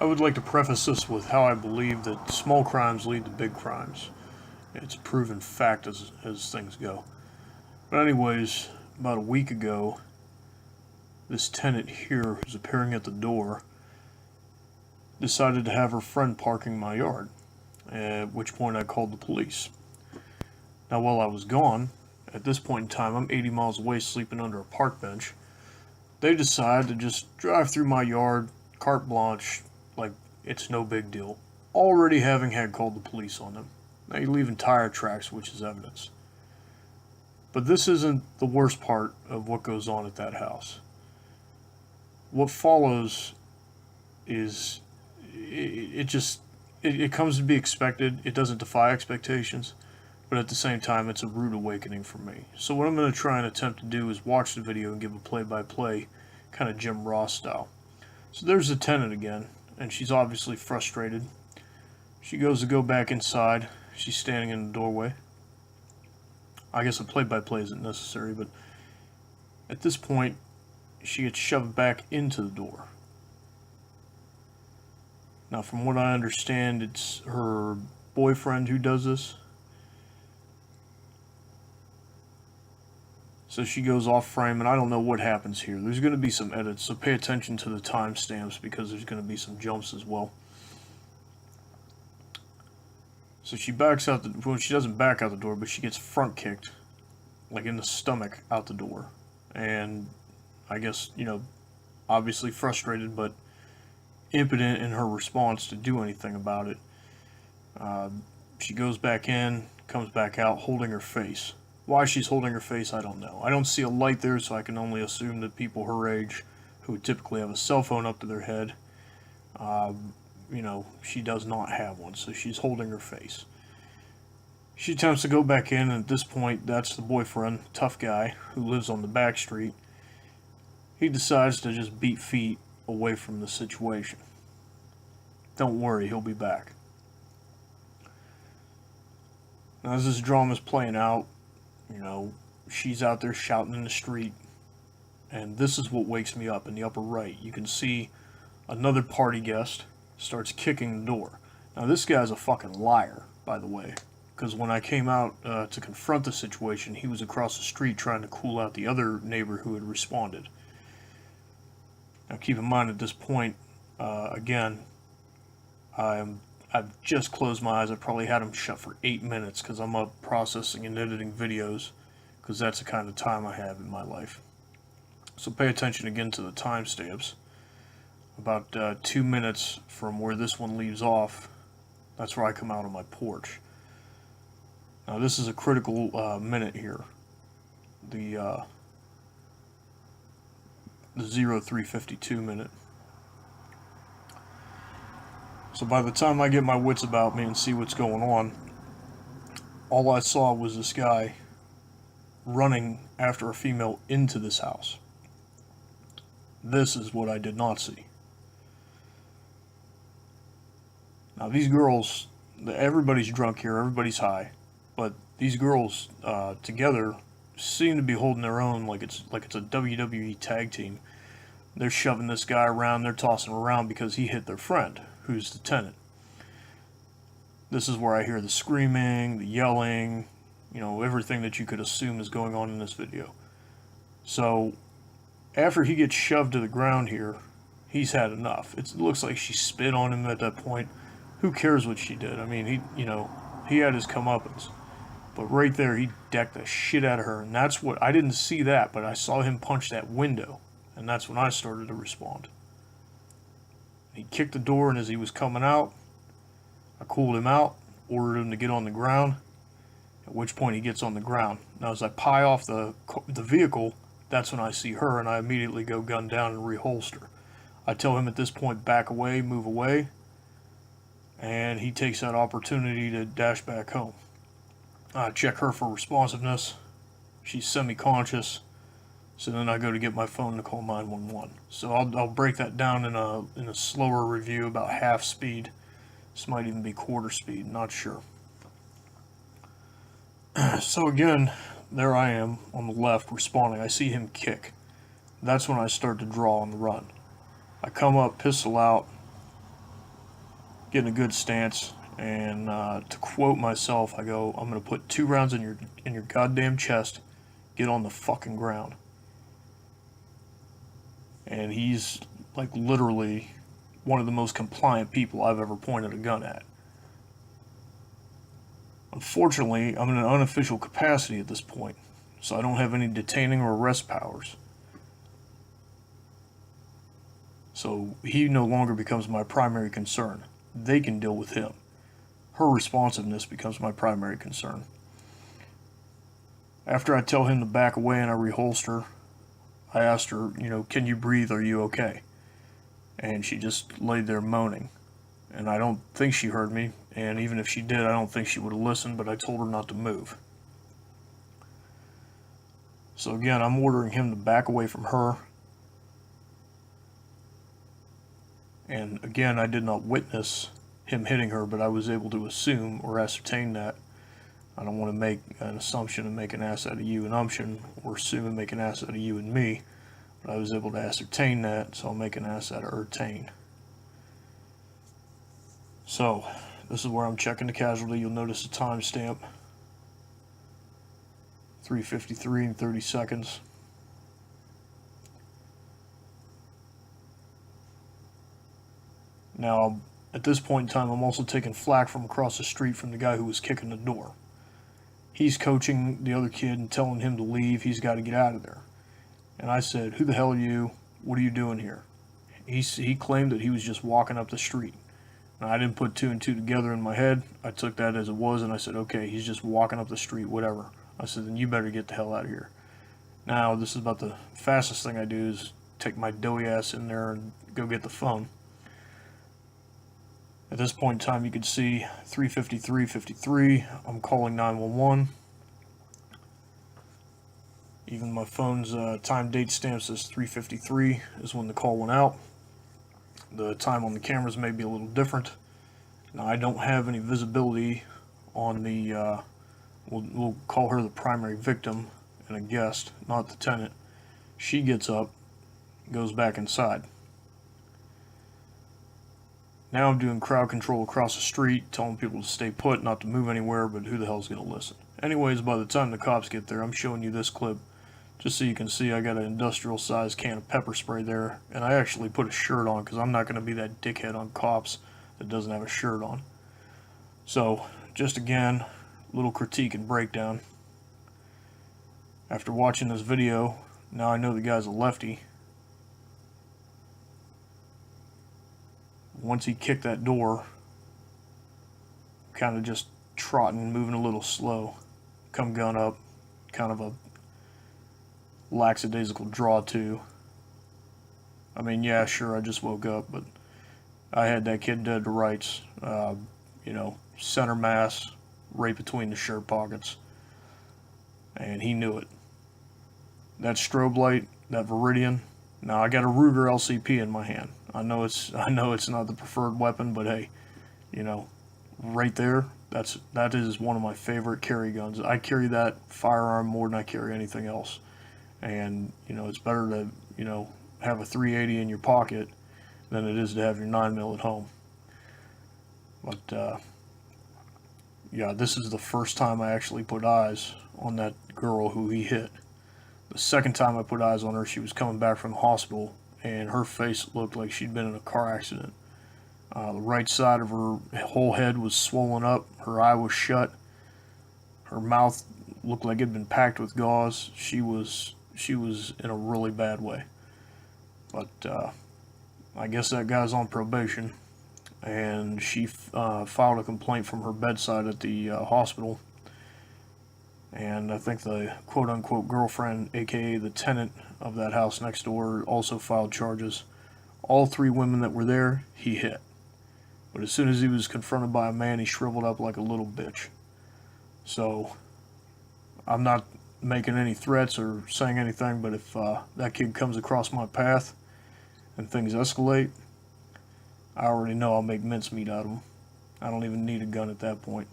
I would like to preface this with how I believe that small crimes lead to big crimes. It's a proven fact as things go. But anyways, about a week ago, this tenant here who's appearing at the door decided to have her friend parking my yard, at which point I called the police. Now while I was gone, at this point in time I'm 80 miles away sleeping under a park bench, they decide to just drive through my yard, carte blanche, like it's no big deal, already having had called the police on them. Now you leave tire tracks, which is evidence. But this isn't the worst part of what goes on at that house. What follows is it comes to be expected. It doesn't defy expectations, but at the same time it's a rude awakening for me. So what I'm going to try and attempt to do is watch the video and give a play-by-play, kind of Jim Ross style. So there's the tenant again, and she's obviously frustrated. She goes to go back inside. She's standing in the doorway. I guess a play-by-play isn't necessary, but at this point she gets shoved back into the door. Now, from what I understand, it's her boyfriend who does this. So she goes off frame, and I don't know what happens here. There's going to be some edits, so pay attention to the timestamps because there's going to be some jumps as well. So she backs out the, well, she doesn't back out the door, but she gets front kicked, like in the stomach, out the door. And I guess, obviously frustrated, but impotent in her response to do anything about it. She goes back in, comes back out, holding her face. Why she's holding her face, I don't know. I don't see a light there, so I can only assume that people her age, who typically have a cell phone up to their head, she does not have one, so she's holding her face. She attempts to go back in, and at this point, that's the boyfriend, tough guy, who lives on the back street. He decides to just beat feet away from the situation. Don't worry, he'll be back. Now, as this drama's playing out, she's out there shouting in the street, and this is what wakes me up. In the upper right, you can see another party guest starts kicking the door. Now, this guy's a fucking liar, by the way, because when I came out to confront the situation, he was across the street trying to cool out the other neighbor who had responded. Now, keep in mind at this point, again, I've just closed my eyes. I probably had them shut for 8 minutes because I'm up processing and editing videos, because that's the kind of time I have in my life. So pay attention again to the timestamps. About 2 minutes from where this one leaves off, that's where I come out on my porch. Now this is a critical minute here. The 0352 minute. So by the time I get my wits about me and see what's going on, all I saw was this guy running after a female into this house. This is what I did not see. Now these girls, everybody's drunk here, everybody's high, but these girls together seem to be holding their own like it's a WWE tag team. They're shoving this guy around, they're tossing him around because he hit their friend, who's the tenant. This is where I hear the screaming, the yelling, everything that you could assume is going on in this video. So, after he gets shoved to the ground here, he's had enough. It looks like she spit on him at that point. Who cares what she did? I mean, he had his comeuppance. But right there, he decked the shit out of her, and that's what, I didn't see that, but I saw him punch that window, and that's when I started to respond. He kicked the door, and as he was coming out, I cooled him out, ordered him to get on the ground, at which point he gets on the ground. Now as I pie off the vehicle, that's when I see her, and I immediately go gun down and reholster. I tell him at this point, back away, move away, and he takes that opportunity to dash back home. I check her for responsiveness. She's semi-conscious. So then I go to get my phone to call 911. So I'll break that down in a slower review, about half speed. This might even be quarter speed, not sure. So again, there I am on the left responding. I see him kick. That's when I start to draw on the run. I come up, pistol out, get in a good stance, and to quote myself, I go, "I'm gonna put 2 rounds in your goddamn chest. Get on the fucking ground." And he's like literally one of the most compliant people I've ever pointed a gun at. Unfortunately, I'm in an unofficial capacity at this point, so I don't have any detaining or arrest powers. So he no longer becomes my primary concern. They can deal with him. Her responsiveness becomes my primary concern. After I tell him to back away and I reholster, I asked her, can you breathe? Are you okay? And she just laid there moaning. And I don't think she heard me, and even if she did, I don't think she would have listened, but I told her not to move. So again, I'm ordering him to back away from her. And again, I did not witness him hitting her, but I was able to assume or ascertain that. I don't want to make an assumption and make an ass out of you and umption, or assume and make an ass out of you and me, but I was able to ascertain that, so I'll make an ass out of Ertain. So, this is where I'm checking the casualty. You'll notice the timestamp. 3:53 and 30 seconds. Now, at this point in time, I'm also taking flack from across the street from the guy who was kicking the door. He's coaching the other kid and telling him to leave. He's got to get out of there. And I said, "Who the hell are you? What are you doing here?" He claimed that he was just walking up the street. Now, I didn't put 2 and 2 together in my head. I took that as it was, and I said, okay, he's just walking up the street, whatever. I said, then you better get the hell out of here. Now, this is about the fastest thing I do is take my doughy ass in there and go get the phone. At this point in time, you can see 3:53:53. I'm calling 911. Even my phone's time date stamp says 3:53 is when the call went out. The time on the cameras may be a little different. Now, I don't have any visibility on the, we'll call her the primary victim and a guest, not the tenant. She gets up, goes back inside. Now I'm doing crowd control across the street, telling people to stay put, not to move anywhere, but who the hell's going to listen? Anyways, by the time the cops get there, I'm showing you this clip just so you can see. I got an industrial sized can of pepper spray there, and I actually put a shirt on because I'm not going to be that dickhead on cops that doesn't have a shirt on. So, just again, a little critique and breakdown. After watching this video, now I know the guy's a lefty. Once he kicked that door, kind of just trotting, moving a little slow, come gun up, kind of a lackadaisical draw to. I mean, yeah, sure, I just woke up, but I had that kid dead to rights. Center mass, right between the shirt pockets, and he knew it. That strobe light, that Viridian. Now I got a Ruger LCP in my hand. I know it's not the preferred weapon, but hey, right there, that is one of my favorite carry guns. I carry that firearm more than I carry anything else. And, it's better to, have a 380 in your pocket than it is to have your 9mm at home. But, yeah, this is the first time I actually put eyes on that girl who he hit. The second time I put eyes on her, she was coming back from the hospital, and her face looked like she'd been in a car accident. The right side of her whole head was swollen up, her eye was shut, her mouth looked like it had been packed with gauze. She was in a really bad way. But I guess that guy's on probation, and she filed a complaint from her bedside at the hospital. And I think the quote-unquote girlfriend, aka the tenant of that house next door, also filed charges. All 3 women that were there, he hit. But as soon as he was confronted by a man, he shriveled up like a little bitch. So, I'm not making any threats or saying anything, but if that kid comes across my path and things escalate, I already know I'll make mincemeat out of him. I don't even need a gun at that point.